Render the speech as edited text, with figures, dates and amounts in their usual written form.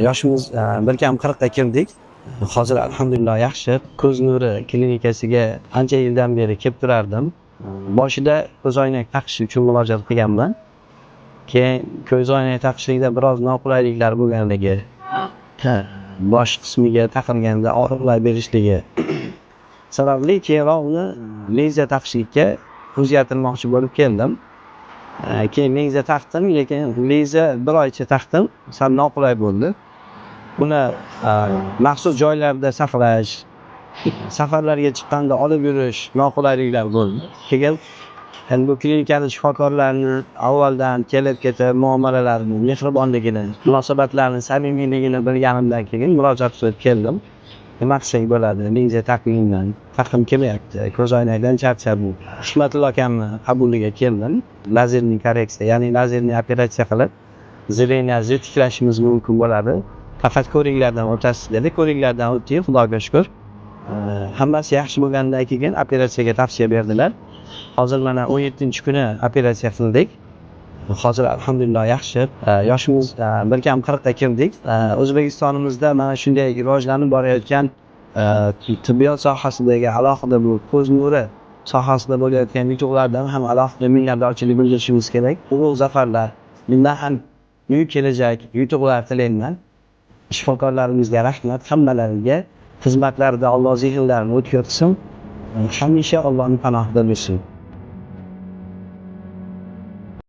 Yoshimiz bir kam 40 ga kirdik. Hozir alhamdulillah yaxshi. Ko'z nuri klinikasiga ancha yildan beri kelib turardim. Boshida ko'z oynak taqish uchun murojaat qilganman. Keyin ko'z oynak taqishlikda biroz noqulayliklar bo'lganligi, bosh qismiga taqilganda og'riqlar berishligi sababli keyinroq uni linza taqishlikka o'zgartirmoqchi bo'lib keldim. Keyin linza taqdim, lekin linza bir oycha taqdim, sal noqulay bo'ldi. Buni maxsus joylarda saqlash, safarlarga chiqqanda olib yurish noqulayliklar bo'ldi. Keyin bu klinikani shifokorlarni avvaldan kelib ketib muomalalarini, mehribonligini, munosabatlarini, samimiyligini bilganimdan keyin murojaat qilib keldim. Nima qilsak bo'ladi? Linza taqim kelmayapti. Ko'z oynakdan charchadim. Hikmatullo akamni qabuliga keldim. Lazerli korreksiya, ya'ni lazerli operatsiya qilib, zreniyangizni tiklashimiz mumkin bo'ladi. Faqat ko'ringlardan o'tasiz dedi. Ko'ringlardan o'tdik, Xudoga shukr. Hammasi yaxshi bo'lgandan keyin operatsiyaga tavsiya berdilar. Hozir mana 17-kuni operatsiya qildik. Hozir alhamdulillah yaxshi. Yoshimiz bir kam 40 ga kirdik. O'zbekistonimizda mana shunday rivojlanib borayotgan tibbiyot sohasidagi alohida bu ko'z nuri sohasida bo'layotgan yutuqlardan ham alohida minnatdorchilik bildirishimiz kerak. Ulug' zafarlar, bundan ham buyuk kelajak yutuqlar tilayman. Shifokorlarimizga rahmat, hammalariga xizmatlarida Alloh zehnlarini o'tkazsin. Hamisha Allohning panohida bo'lsin.